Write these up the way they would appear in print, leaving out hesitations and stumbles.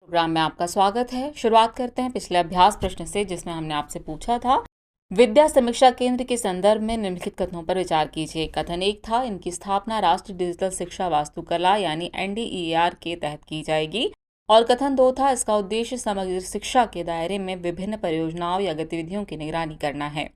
Programme में आपका स्वागत है। शुरुआत करते हैं पिछले अभ्यास प्रश्न से, जिसमें हमने आपसे पूछा था, विद्या समीक्षा केंद्र के संदर्भ में निम्नलिखित कथनों पर विचार कीजिए। कथन एक था, इनकी स्थापना राष्ट्रीय डिजिटल शिक्षा वास्तुकला यानी एनडीईआर के तहत की जाएगी। और कथन दो था, इसका उद्देश्य समग्र शिक्षा के दायरे में विभिन्न परियोजनाओं या गतिविधियों की निगरानी करना है।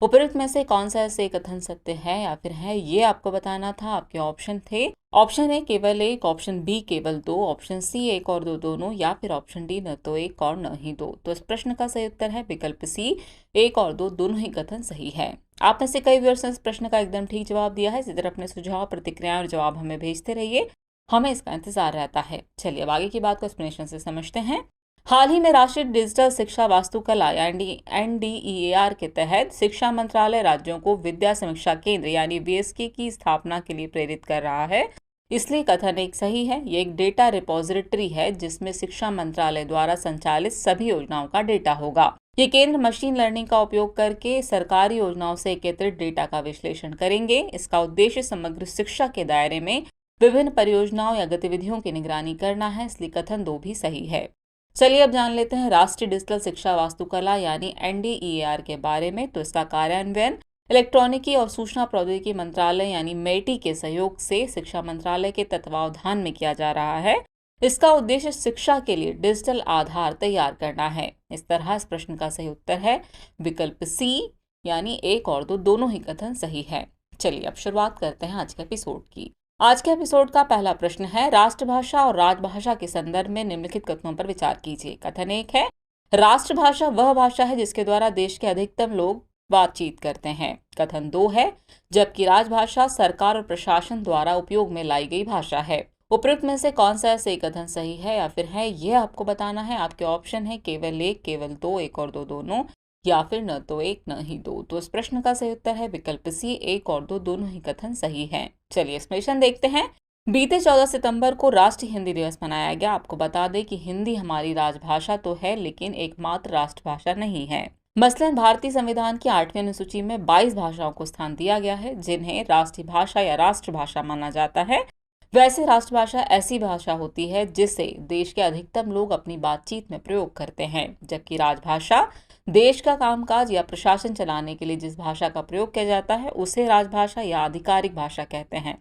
उपरोक्त में से कौन सा ऐसे कथन सत्य है या फिर है, ये आपको बताना था। आपके ऑप्शन थे, ऑप्शन ए केवल एक, ऑप्शन बी केवल दो, ऑप्शन सी एक और दो दोनों, या फिर ऑप्शन डी न तो एक और न ही दो। तो इस प्रश्न का सही उत्तर है विकल्प सी, एक और दो दोनों ही कथन सही है। आप में से कई व्यूअर्स ने इस प्रश्न का एकदम ठीक जवाब दिया है। इसी तरह अपने सुझाव, प्रतिक्रियाएं और जवाब हमें भेजते रहिए, हमें इसका इंतजार रहता है। चलिए अब आगे की बात को एक्सप्लेनेशन से समझते हैं। हाल ही में राष्ट्रीय डिजिटल शिक्षा वास्तुकला एनडीईआर के तहत शिक्षा मंत्रालय राज्यों को विद्या समीक्षा केंद्र यानी वीएसके की स्थापना के लिए प्रेरित कर रहा है। इसलिए कथन एक सही है। ये एक डेटा रिपोजिटरी है जिसमें शिक्षा मंत्रालय द्वारा संचालित सभी योजनाओं का डेटा होगा। ये केंद्र मशीन लर्निंग का उपयोग करके सरकारी योजनाओं से एकत्रित डेटा का विश्लेषण करेंगे। इसका उद्देश्य समग्र शिक्षा के दायरे में विभिन्न परियोजनाओं या गतिविधियों की निगरानी करना है, इसलिए कथन दो भी सही है। चलिए अब जान लेते हैं राष्ट्रीय डिजिटल शिक्षा वास्तुकला यानी एनडीईआर के बारे में। तो इसका कार्यान्वयन इलेक्ट्रॉनिकी और सूचना प्रौद्योगिकी मंत्रालय यानी मेटी के सहयोग से शिक्षा मंत्रालय के तत्वावधान में किया जा रहा है। इसका उद्देश्य शिक्षा के लिए डिजिटल आधार तैयार करना है। इस तरह इस प्रश्न का सही उत्तर है विकल्प सी, यानी एक और दो दोनों ही कथन सही है। चलिए अब शुरुआत करते हैं आज के एपिसोड की। आज के एपिसोड का पहला प्रश्न है, राष्ट्रभाषा और राजभाषा के संदर्भ में निम्नलिखित कथनों पर विचार कीजिए। कथन एक है, राष्ट्रभाषा वह भाषा है जिसके द्वारा देश के अधिकतम लोग बातचीत करते हैं। कथन दो है, जबकि राजभाषा सरकार और प्रशासन द्वारा उपयोग में लाई गई भाषा है। उपरोक्त में से कौन सा सही कथन सही है या फिर है, यह आपको बताना है। आपके ऑप्शन है केवल एक, केवल दो, एक और दो दोनों, या फिर न तो एक न ही दो। तो इस प्रश्न का सही उत्तर है विकल्प सी, एक और दो दोनों ही कथन सही हैं। चलिए एक्सप्लेनेशन देखते हैं। बीते 14 सितंबर को राष्ट्रीय हिंदी दिवस मनाया गया। आपको बता दें कि हिंदी हमारी राजभाषा तो है, लेकिन एकमात्र राष्ट्रभाषा नहीं है। मसलन भारतीय संविधान की 8वीं अनुसूची में 22 भाषाओं को स्थान दिया गया है जिन्हें राष्ट्रीय भाषा या राष्ट्रभाषा माना जाता है। वैसे राष्ट्रभाषा ऐसी भाषा होती है जिसे देश के अधिकतम लोग अपनी बातचीत में प्रयोग करते हैं, जबकि राजभाषा देश का कामकाज या प्रशासन चलाने के लिए जिस भाषा का प्रयोग किया जाता है उसे राजभाषा या आधिकारिक भाषा कहते हैं।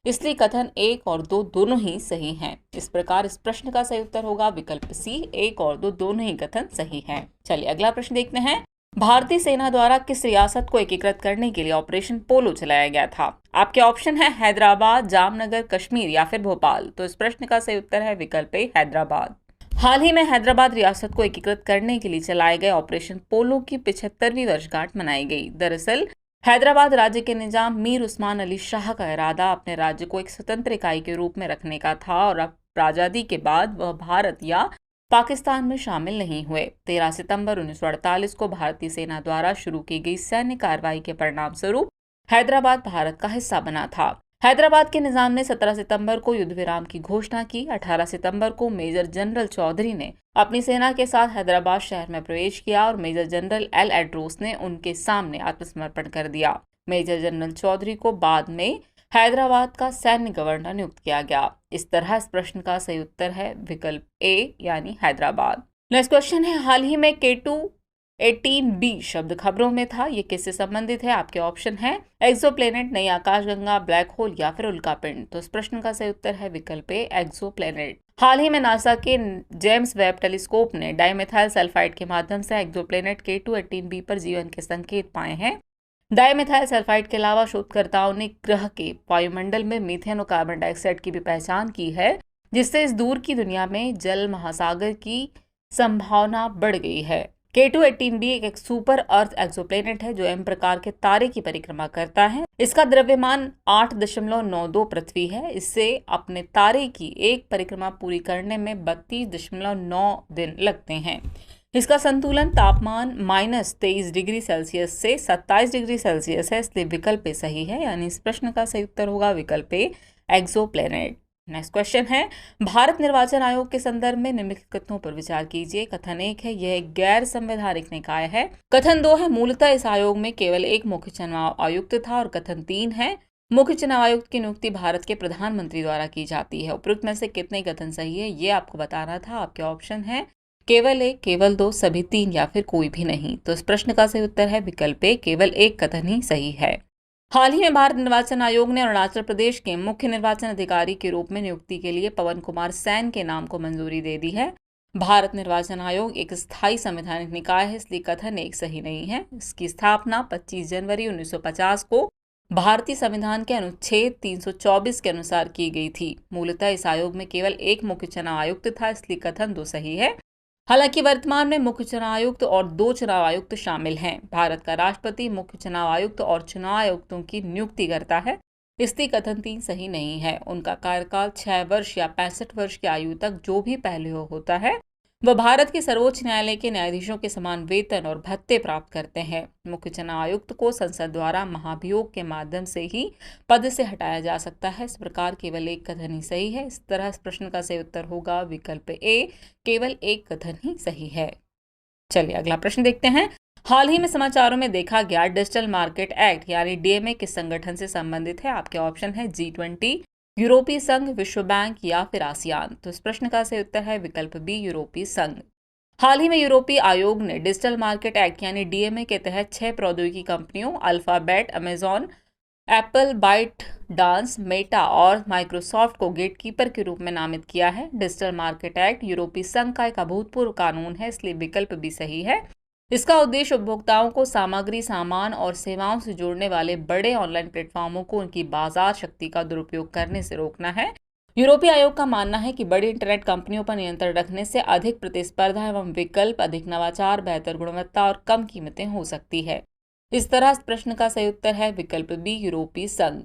इसलिए कथन एक और दो दोनों ही सही हैं। इस प्रकार इस प्रश्न का सही उत्तर होगा विकल्प सी, एक और दो दोनों ही कथन सही हैं। चलिए अगला प्रश्न देखते हैं। भारतीय सेना द्वारा किस रियासत को एकीकृत करने के लिए ऑपरेशन पोलो चलाया गया था? आपके ऑप्शन है हैदराबाद, जामनगर, कश्मीर या फिर भोपाल। तो इस प्रश्न का सही उत्तर है विकल्प ए, हैदराबाद। हाल ही में हैदराबाद रियासत को एकीकृत करने के लिए चलाए गए ऑपरेशन पोलो की 75वीं वर्षगांठ मनाई गई। दरअसल हैदराबाद राज्य के निजाम मीर उस्मान अली शाह का इरादा अपने राज्य को एक स्वतंत्र इकाई के रूप में रखने का था और अब आजादी के बाद वह भारत या पाकिस्तान में शामिल नहीं हुए। 13 सितंबर 1948 को भारतीय सेना द्वारा शुरू की गई सैन्य कार्रवाई के परिणाम स्वरूप हैदराबाद भारत का हिस्सा बना था। हैदराबाद के निजाम ने 17 सितंबर को युद्ध विराम की घोषणा की। 18 सितंबर को मेजर जनरल चौधरी ने अपनी सेना के साथ हैदराबाद शहर में प्रवेश किया और मेजर जनरल एल एड्रोस ने उनके सामने आत्मसमर्पण कर दिया। मेजर जनरल चौधरी को बाद में हैदराबाद का सैन्य गवर्नर नियुक्त किया गया। इस तरह इस प्रश्न का सही उत्तर है विकल्प ए, यानी हैदराबाद। नेक्स्ट क्वेश्चन है, हाल ही में K2-18b शब्द खबरों में था, ये किससे संबंधित है? आपके ऑप्शन है एक्सोप्लैनेट, नई आकाशगंगा, ब्लैक होल या फिर उल्कापिंड। तो इस प्रश्न का सही उत्तर है विकल्प ए, एक्सोप्लैनेट। हाल ही में नासा के जेम्स वेब टेलीस्कोप ने डाइमेथाइल सल्फाइड के माध्यम से एक्सोप्लैनेट K2-18b पर जीवन के संकेत पाए हैं। डाइमेथाइल सल्फाइड के अलावा शोधकर्ताओं ने ग्रह के वायुमंडल में मीथेन और कार्बन डाइऑक्साइड की भी पहचान की है, जिससे इस दूर की दुनिया में जल महासागर की संभावना बढ़ गई है। K2-18b एक सुपर अर्थ एक्सोप्लैनेट है जो एम प्रकार के तारे की परिक्रमा करता है। इसका द्रव्यमान 8.92 पृथ्वी है। इससे अपने तारे की एक परिक्रमा पूरी करने में 32.9 दिन लगते हैं। इसका संतुलन तापमान -23 डिग्री सेल्सियस से 27 डिग्री सेल्सियस है, इसलिए विकल्प ए सही है, यानी इस प्रश्न का सही उत्तर होगा विकल्प ए, एक्सोप्लैनेट। नेक्स्ट क्वेश्चन है, भारत निर्वाचन आयोग के संदर्भ में निम्नलिखित कथनों पर विचार कीजिए। कथन एक है, यह एक गैर संवैधानिक निकाय है। कथन दो है, मूलतः इस आयोग में केवल एक मुख्य चुनाव आयुक्त था। और कथन तीन है, मुख्य चुनाव आयुक्त की नियुक्ति भारत के प्रधानमंत्री द्वारा की जाती है। उपयुक्त में से कितने कथन सही है, ये आपको बताना था। आपके ऑप्शन है केवल एक, केवल दो, सभी तीन या फिर कोई भी नहीं। तो इस प्रश्न का सही उत्तर है विकल्प ए, केवल एक कथन ही सही है। हाल ही में भारत निर्वाचन आयोग ने अरुणाचल प्रदेश के मुख्य निर्वाचन अधिकारी के रूप में नियुक्ति के लिए पवन कुमार सैन के नाम को मंजूरी दे दी है। भारत निर्वाचन आयोग एक स्थायी संवैधानिक निकाय है, इसलिए कथन एक सही नहीं है। इसकी स्थापना 25 जनवरी 1950 को भारतीय संविधान के अनुच्छेद 324 के अनुसार की गई थी। मूलतः इस आयोग में केवल एक मुख्य चुनाव आयुक्त था, इसलिए कथन दो सही है। हालांकि वर्तमान में मुख्य चुनाव आयुक्त और 2 चुनाव आयुक्त शामिल हैं। भारत का राष्ट्रपति मुख्य चुनाव आयुक्त और चुनाव आयुक्तों की नियुक्ति करता है, इसलिए कथन 3 सही नहीं है। उनका कार्यकाल 6 वर्ष या 65 वर्ष की आयु तक जो भी पहले होता है, वह भारत के सर्वोच्च न्यायालय के न्यायाधीशों के समान वेतन और भत्ते प्राप्त करते हैं। मुख्य चुनाव आयुक्त को संसद द्वारा महाभियोग के माध्यम से ही पद से हटाया जा सकता है। इस प्रकार केवल एक कथन ही सही है। इस तरह इस प्रश्न का सही उत्तर होगा विकल्प ए, केवल एक कथन ही सही है। चलिए अगला प्रश्न देखते हैं। हाल ही में समाचारों में देखा गया डिजिटल मार्केट एक्ट यानी डीएमए किस संगठन से संबंधित है? आपके ऑप्शन है G20, यूरोपीय संघ, विश्व बैंक या फिर आसियान। तो इस प्रश्न का सही उत्तर है विकल्प बी, यूरोपीय संघ। हाल ही में यूरोपीय आयोग ने डिजिटल मार्केट एक्ट यानी डीएमए के तहत 6 प्रौद्योगिकी कंपनियों Alphabet, Amazon, Apple, ByteDance, Meta और माइक्रोसॉफ्ट को गेटकीपर के रूप में नामित किया है। डिजिटल मार्केट एक्ट यूरोपीय संघ का एक अभूतपूर्व कानून है, इसलिए विकल्प भी सही है। इसका उद्देश्य उपभोक्ताओं को सामग्री, सामान और सेवाओं से जोड़ने वाले बड़े ऑनलाइन प्लेटफॉर्मों को उनकी बाजार शक्ति का दुरुपयोग करने से रोकना है। यूरोपीय आयोग का मानना है कि बड़ी इंटरनेट कंपनियों पर नियंत्रण रखने से अधिक प्रतिस्पर्धा एवं विकल्प, अधिक नवाचार, बेहतर गुणवत्ता और कम कीमतें हो सकती है। इस तरह इस प्रश्न का सही उत्तर है विकल्प बी, यूरोपीय संघ।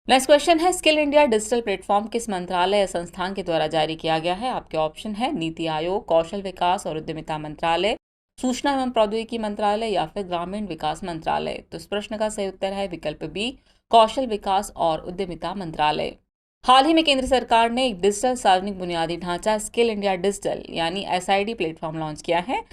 नेक्स्ट क्वेश्चन है, स्किल इंडिया डिजिटल प्लेटफॉर्म किस मंत्रालय या संस्थान के द्वारा जारी किया गया है? आपके ऑप्शन है नीति आयोग, कौशल विकास और उद्यमिता मंत्रालय, सूचना एवं प्रौद्योगिकी मंत्रालय या फिर ग्रामीण विकास मंत्रालय। तो इस प्रश्न का सही उत्तर है विकल्प बी, कौशल विकास और उद्यमिता मंत्रालय। हाल ही में केंद्र सरकार ने एक डिजिटल सार्वजनिक बुनियादी ढांचा स्किल इंडिया डिजिटल यानी SID प्लेटफॉर्म लॉन्च किया है।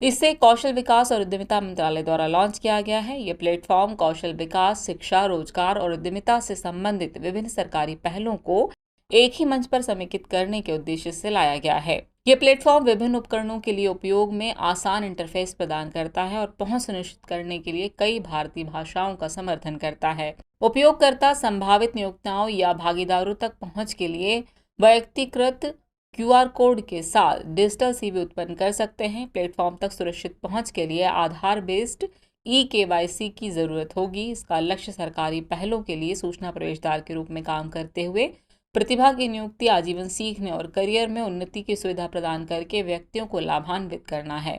इसे कौशल विकास और उद्यमिता मंत्रालय द्वारा लॉन्च किया गया है। यह प्लेटफॉर्म कौशल विकास, शिक्षा, रोजगार और उद्यमिता से संबंधित विभिन्न सरकारी पहलों को एक ही मंच पर समेकित करने के उद्देश्य से लाया गया है। यह प्लेटफॉर्म विभिन्न उपकरणों के लिए उपयोग में आसान इंटरफेस प्रदान करता है और पहुंच सुनिश्चित करने के लिए कई भारतीय भाषाओं का समर्थन करता है। उपयोगकर्ता संभावित नियोक्ताओं या भागीदारों तक पहुंच के लिए व्यक्तिगत QR कोड के साथ डिजिटल CV उत्पन्न कर सकते हैं। प्लेटफॉर्म तक सुरक्षित पहुंच के लिए आधार बेस्ड eKYC की जरूरत होगी। इसका लक्ष्य सरकारी पहलों के लिए सूचना प्रवेशद्वार के रूप में काम करते हुए प्रतिभा की नियुक्ति, आजीवन सीखने और करियर में उन्नति की सुविधा प्रदान करके व्यक्तियों को लाभान्वित करना है।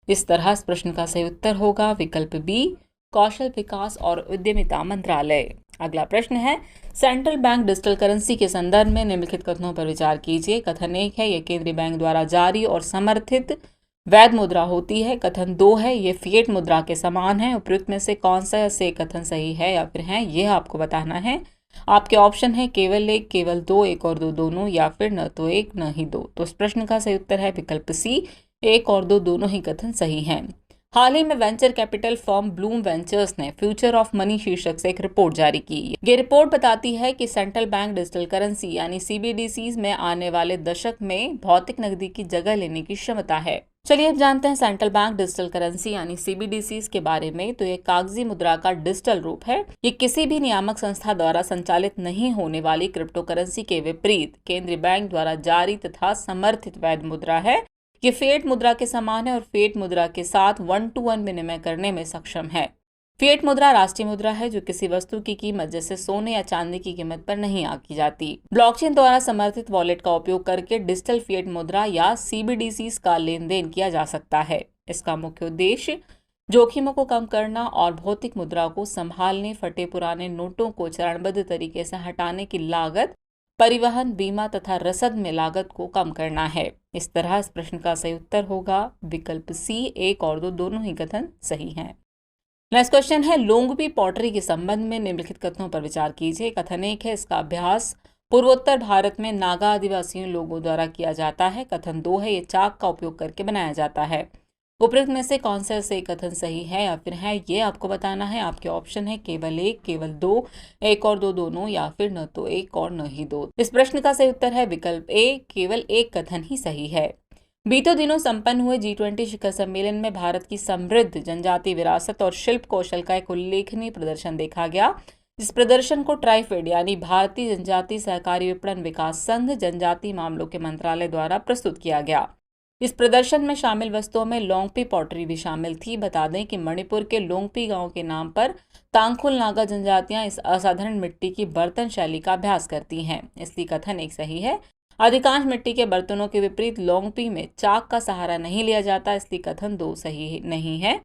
इस तरह इस प्रश्न का सही उत्तर होगा विकल्प बी, कौशल विकास और उद्यमिता मंत्रालय। अगला प्रश्न है, सेंट्रल बैंक डिजिटल करेंसी के संदर्भ में निम्नलिखित कथनों पर विचार कीजिए। कथन 1 है, यह केंद्रीय बैंक द्वारा जारी और समर्थित वैध मुद्रा होती है। कथन 2 है, ये फिएट मुद्रा के समान है। उपयुक्त में से कौन सा से कथन सही है या फिर है, यह आपको बताना है। आपके ऑप्शन है केवल एक, केवल दो, एक और दो दोनों या फिर न तो एक न ही दो। तो इस प्रश्न का सही उत्तर है विकल्प सी, एक और दो दोनों ही कथन सही हैं। हाल ही में venture capital firm Bloom ventures ने फ्यूचर ऑफ मनी शीर्षक से एक रिपोर्ट जारी की। ये रिपोर्ट बताती है कि सेंट्रल बैंक डिजिटल करेंसी यानी CBDCs में आने वाले दशक में भौतिक नकदी की जगह लेने की क्षमता है। चलिए अब जानते हैं सेंट्रल बैंक डिजिटल करेंसी यानी CBDCs के बारे में। तो ये कागजी मुद्रा का डिजिटल रूप है। ये किसी भी नियामक संस्था द्वारा संचालित नहीं होने वाली क्रिप्टो करेंसी के विपरीत केंद्रीय बैंक द्वारा जारी तथा समर्थित वैध मुद्रा है। ये फिएट मुद्रा के समान है और फिएट मुद्रा के साथ 1-to-1 विनिमय करने में सक्षम है। फिएट मुद्रा राष्ट्रीय मुद्रा है जो किसी वस्तु की कीमत जैसे सोने या चांदी की कीमत पर नहीं आंकी जाती। ब्लॉकचेन द्वारा समर्थित वॉलेट का उपयोग करके डिजिटल फिएट मुद्रा या CBDCs का लेन देन किया जा सकता है। इसका मुख्य उद्देश्य जोखिमों को कम करना और भौतिक मुद्रा को संभालने, फटे पुराने नोटों को चरणबद्ध तरीके से हटाने की लागत, परिवहन, बीमा तथा रसद में लागत को कम करना है। इस तरह इस प्रश्न का सही उत्तर होगा विकल्प सी, एक और दो दोनों ही कथन सही हैं। नेक्स्ट क्वेश्चन है, लोंगबी पॉटरी के संबंध में निम्नलिखित कथनों पर विचार कीजिए। कथन 1 है, इसका अभ्यास पूर्वोत्तर भारत में नागा आदिवासी लोगों द्वारा किया जाता है। कथन 2 है, ये चाक का उपयोग करके बनाया जाता है। उपरोक्त में से कौन सा से कथन सही है या फिर है, ये आपको बताना है। आपके ऑप्शन है केवल एक, केवल दो, एक और दो दोनों, या फिर न तो एक और न ही दो। इस प्रश्न का सही उत्तर है विकल्प ए, केवल एक कथन ही सही है। बीते दिनों संपन्न हुए G20 शिखर सम्मेलन में भारत की समृद्ध जनजातीय विरासत और शिल्प कौशल का एक उल्लेखनीय प्रदर्शन देखा गया। इस प्रदर्शन को ट्राइफेड यानी भारतीय जनजातीय सहकारी विपणन विकास संघ जनजातीय मामलों के मंत्रालय द्वारा प्रस्तुत किया गया। इस प्रदर्शन में शामिल वस्तुओं में लोंगपी पॉटरी भी शामिल थी। बता दें कि मणिपुर के लोंगपी गांव के नाम पर तांगखुल नागा जनजातियां इस असाधारण मिट्टी की बर्तन शैली का अभ्यास करती हैं, इसलिए कथन एक सही है। अधिकांश मिट्टी के बर्तनों के विपरीत लोंगपी में चाक का सहारा नहीं लिया जाता, इसलिए कथन दो सही नहीं है।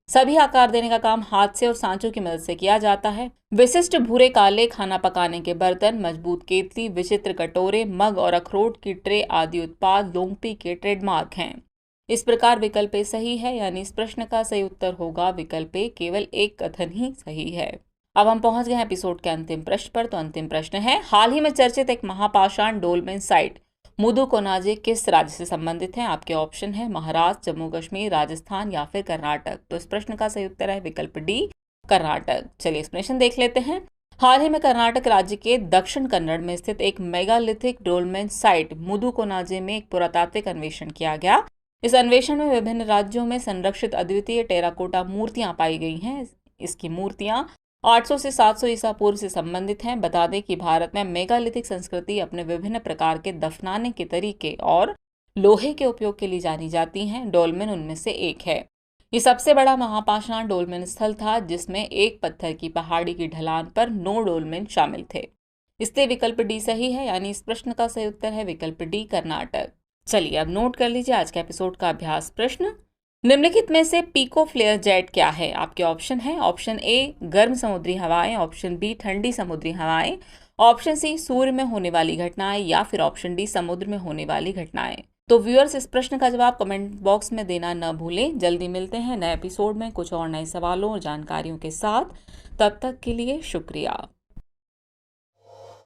सभी आकार देने का काम हाथ से और सांचों की मदद से किया जाता है। विशिष्ट भूरे काले खाना पकाने के बर्तन, मजबूत केतली, विचित्र कटोरे, मग और अखरोट की ट्रे आदि उत्पाद लोंगपी के ट्रेडमार्क हैं। इस प्रकार विकल्प ए सही है, यानी इस प्रश्न का सही उत्तर होगा विकल्प ए, केवल एक कथन ही सही है। अब हम पहुंच गए हैं एपिसोड के अंतिम प्रश्न पर। तो अंतिम प्रश्न है, हाल ही में चर्चित एक महापाषाण डोलमेन साइट मुदुकोनाजे किस राज्य से संबंधित है? आपके ऑप्शन है महाराष्ट्र, जम्मू कश्मीर, राजस्थान या फिर कर्नाटक। तो इस प्रश्न का सही उत्तर है विकल्प डी, कर्नाटक। चलिए एक्सप्लेनेशन देख लेते हैं। हाल ही में कर्नाटक राज्य के दक्षिण कन्नड़ में स्थित एक मेगालिथिक डोलमेन साइट मुदुकोनाजे में एक पुरातात्विक अन्वेषण किया गया। इस अन्वेषण में विभिन्न राज्यों में संरक्षित अद्वितीय टेराकोटा मूर्तियां पाई गई हैं। इसकी मूर्तियां 800 से 700 ईसा पूर्व से संबंधित हैं। बता दें कि भारत में मेगालिथिक संस्कृति अपने विभिन्न प्रकार के दफनाने के तरीके और लोहे के उपयोग के लिए जानी जाती हैं। डोलमेन उनमें से एक है। ये सबसे बड़ा महापाषाण डोलमेन स्थल था, जिसमें एक पत्थर की पहाड़ी की ढलान पर 9 डोलमेन शामिल थे। इसलिए विकल्प डी सही है, यानी इस प्रश्न का सही उत्तर है विकल्प डी, कर्नाटक। चलिए अब नोट कर लीजिए आज के एपिसोड का अभ्यास प्रश्न। निम्नलिखित में से पीको फ्लेयर जेट क्या है? आपके ऑप्शन है, ऑप्शन ए गर्म समुद्री हवाएं, ऑप्शन बी ठंडी समुद्री हवाएं, ऑप्शन सी सूर्य में होने वाली घटनाएं, या फिर ऑप्शन डी समुद्र में होने वाली घटनाएं। तो व्यूअर्स, इस प्रश्न का जवाब कमेंट बॉक्स में देना न भूलें। जल्दी मिलते हैं नए एपिसोड में कुछ और नए सवालों और जानकारियों के साथ। तब तक के लिए शुक्रिया।